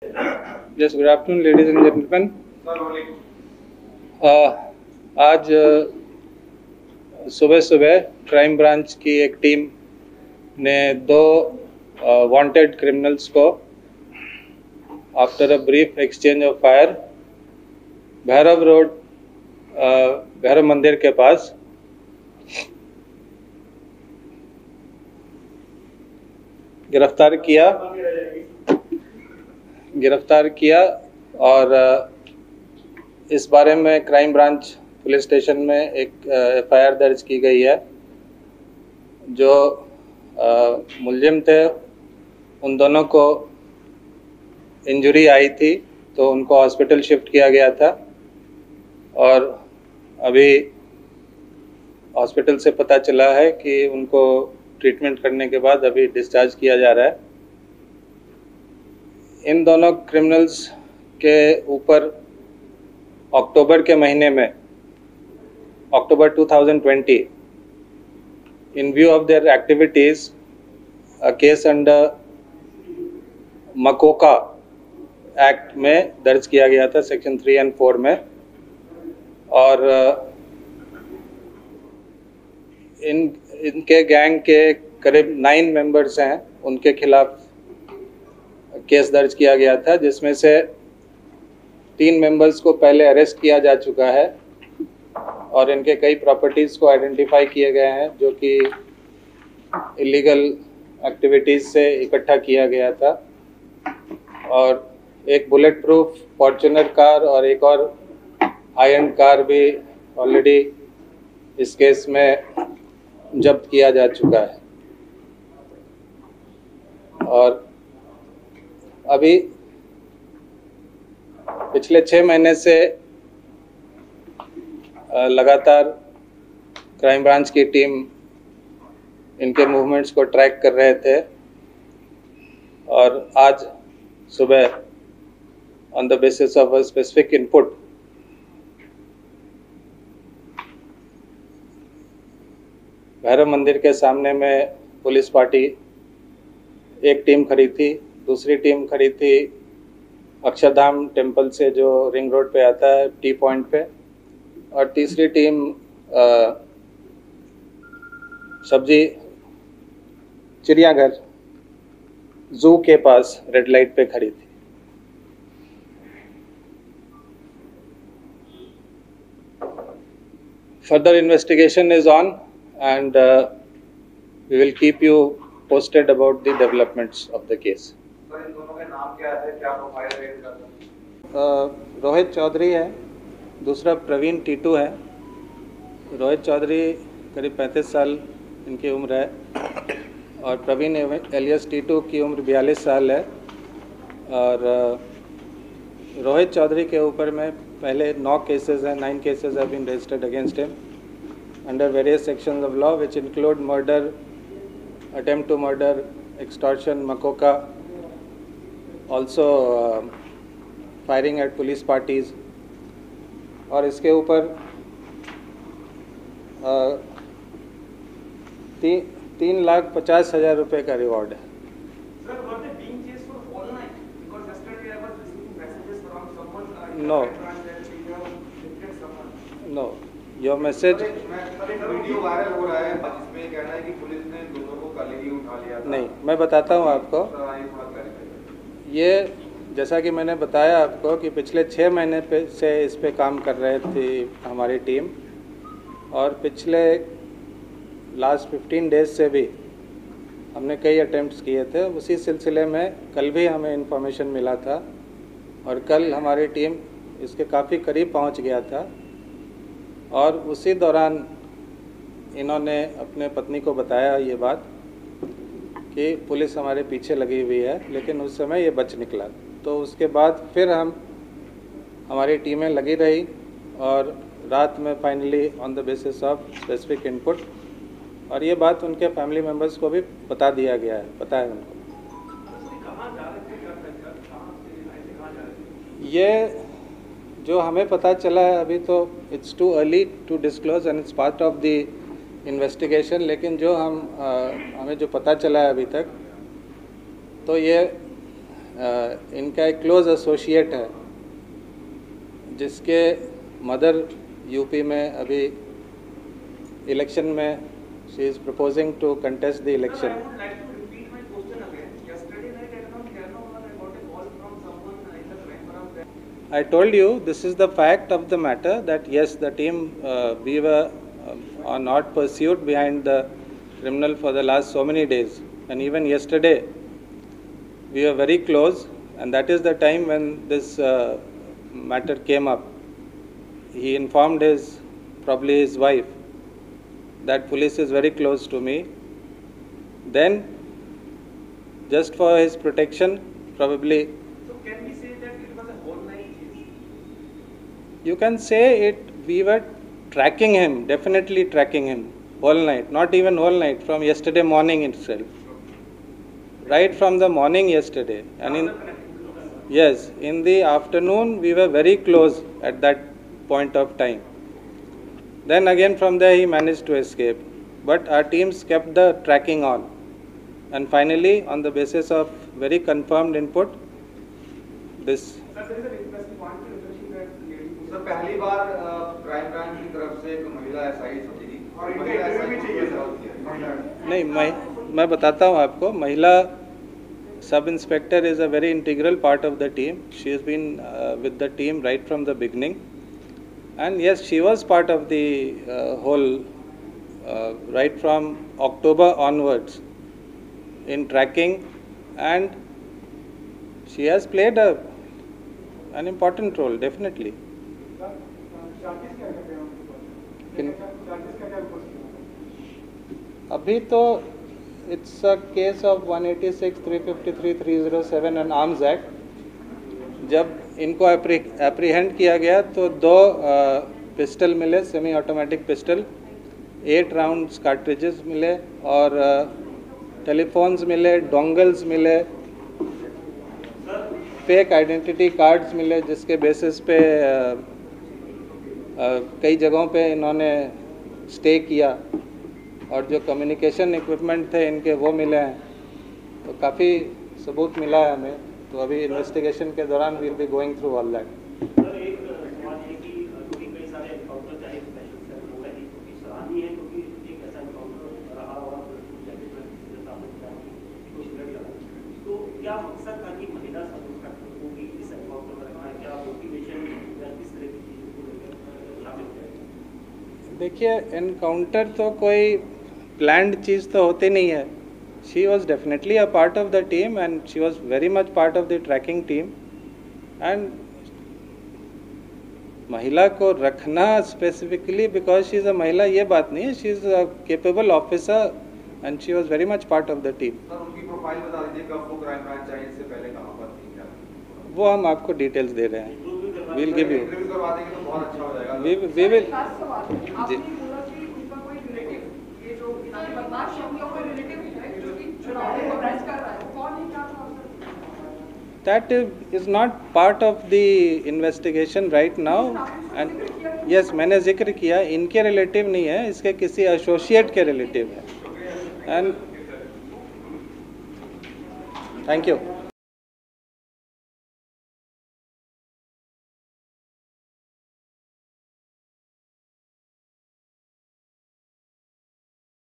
Yes, good afternoon, ladies and gentlemen. आज सुबह सुबह क्राइम ब्रांच की एक टीम ने दो वांटेड क्रिमिनल्स को after a brief exchange of fire Bhairav road Bhairav मंदिर के पास गिरफ्तार किया और इस बारे में क्राइम ब्रांच पुलिस स्टेशन में एक एफआईआर दर्ज की गई है। जो मुलजिम थे उन दोनों को इंजरी आई थी तो उनको हॉस्पिटल शिफ्ट किया गया था और अभी हॉस्पिटल से पता चला है कि उनको ट्रीटमेंट करने के बाद अभी डिस्चार्ज किया जा रहा है। इन दोनों क्रिमिनल्स के ऊपर अक्टूबर के महीने में अक्टूबर 2020 इन view of their activities a case under MCOCA act में दर्ज किया गया था सेक्शन 3 और 4 में। और इनके गैंग के करीब 9 मेंबर्स हैं, उनके खिलाफ केस दर्ज किया गया था, जिसमें से 3 मेंबर्स को पहले अरेस्ट किया जा चुका है और इनके कई प्रॉपर्टीज़ को आइडेंटिफाई किए गए हैं जो कि इलीगल एक्टिविटीज़ से इकट्ठा किया गया था। और एक बुलेट प्रूफ फॉर्च्यूनर कार और एक और हाई एंड कार भी ऑलरेडी इस केस में जब्त किया जा चुका है। और अभी पिछले 6 महीने से लगातार क्राइम ब्रांच की टीम इनके मूवमेंट्स को ट्रैक कर रहे थे और आज सुबह on the basis of a specific input Bhairav मंदिर के सामने में पुलिस पार्टी एक टीम खड़ी थी, दूसरी टीम खड़ी थी अक्षरधाम टेम्पल से जो रिंग रोड पे आता है टी पॉइंट पे, और तीसरी टीम सब्जी चिड़ियाघर जू के पास रेड लाइट पे खड़ी थी। Further investigation is on and we will keep you posted about the developments of the case. Sir, इन दोनों के नाम क्या है, क्या प्रोफाइल रेट करते हैं? रोहित चौधरी है, दूसरा प्रवीण टीटू है। रोहित चौधरी करीब 35 साल इनकी उम्र है और प्रवीण एलियस टीटू की उम्र 42 साल है। और रोहित चौधरी के ऊपर में पहले 9 केसेस हैं, 9 cases have been registered against him under various sections of law which include murder, attempt to murder, extortion, makoka, also firing at police parties। और इसके ऊपर 3,50,000 रुपये का रिवॉर्ड है। Sir, were they being chased for all night? Because yesterday I was receiving messages from someone No. that we have lifted someone. No, your message video viral हो रहा है जिसमें ये कहना है कि पुलिस ने इन दोनों को कल ही उठा लिया था। नहीं, मैं बताता हूँ आपको। सर, आइए थोड़ा क्लैरिफाई। ये जैसा कि मैंने बताया आपको कि पिछले 6 महीने से इस पे काम कर रहे थे हमारी टीम, और पिछले लास्ट 15 डेज से भी हमने कई अटेम्प्ट्स किए थे। उसी सिलसिले में कल भी हमें इन्फॉर्मेशन मिला था और कल हमारी टीम इसके काफ़ी करीब पहुंच गया था। और उसी दौरान इन्होंने अपने पत्नी को बताया ये बात कि पुलिस हमारे पीछे लगी हुई है, लेकिन उस समय ये बच निकला। तो उसके बाद फिर हमारी टीमें लगी रही और रात में finally on the basis of specific input, और ये बात उनके फैमिली मेम्बर्स को भी बता दिया गया है, पता है उनको। ये जो हमें पता चला है अभी तो it's too early to disclose and it's part of the investigation, लेकिन जो हमें जो पता चला है अभी तक, तो ये इनका एक क्लोज एसोसिएट है जिसके मदर यूपी में अभी इलेक्शन में she is proposing to contest the election. I would like to repeat my question again. Yesterday night at around 10 o'clock, I got a call from someone in the crime branch. I told you this is the fact of the matter that yes, the team we were are not pursued behind the criminal for the last so many days, and even yesterday we were very close, and that is the time when this matter came up. He informed probably his wife that police is very close to me. Then, just for his protection, probably. So can we say that it was a whole night chase? You can say it. We were tracking him, definitely tracking him, whole night. Not even whole night, from yesterday morning itself. Right from the morning yesterday. And yes, in the afternoon we were very close at that point of time. Then again from there he managed to escape. But our teams kept the tracking on. And finally, on the basis of very confirmed input, this. Sir, there is a request. We want to interesting that lady. Sir पहली बार crime branch की तरफ से एक महिला SI छुट्टी थी और इनका इंटरव्यू भी चाहिए सर. नहीं, मैं बताता हूँ आपको. महिला sub inspector is a very integral part of the team. She has been with the team right from the beginning. And yes, she was part of the whole right from October onwards in tracking, and she has played an important role, definitely. अभी तो it's a case of 186, 353, 307 and Arms Act. जब इनको apprehend किया गया तो 2 pistol मिले, semi automatic pistol, 8 rounds cartridges मिले और टेलीफोन्स मिले, डोंगल्स मिले, फेक आइडेंटिटी कार्ड्स मिले, जिसके बेसिस पे कई जगहों पे इन्होंने स्टे किया, और जो कम्युनिकेशन इक्विपमेंट थे इनके वो मिले हैं. तो काफ़ी सबूत मिला है हमें. तो अभी इन्वेस्टिगेशन के दौरान will be going through all that. Sir एक सवाल है कि क्योंकि कई सारे एनकाउंटर चाहे स्पेशल सेल हो गए क्योंकि सराहनीय है क्योंकि एक ऐसा एनकाउंटर रहा और कुछ मिनट लगा. तो क्या मकसद था कि महिला सबको भी इस एनकाउंटर में रखना है? क्या मोटिवेशन या किस तरह की चीज़ों को लेकर शामिल है? देखिए, एनकाउंटर तो कोई प्लान्ड चीज़ तो होती नहीं है. She was definitely a part of the team and she was very much part of the tracking team. And महिला को रखना specifically because she is a महिला, ये बात नहीं है. She is a capable officer and she was very much part of the team. Sir उनकी profile बता दीजिए, कब वो क्राइम ब्रांच आई, इससे पहले कहाँ पर थी, क्या? वो हम आपको डिटेल्स दे रहे हैं. We'll give you. इंटरव्यू करवा देंगे तो बहुत अच्छा हो जाएगा. We will. Ji. That is not part of the investigation right now. And yes, मैंने जिक्र किया, इनके रिलेटिव नहीं है, इसके किसी एसोसिएट के रिलेटिव है. And thank you.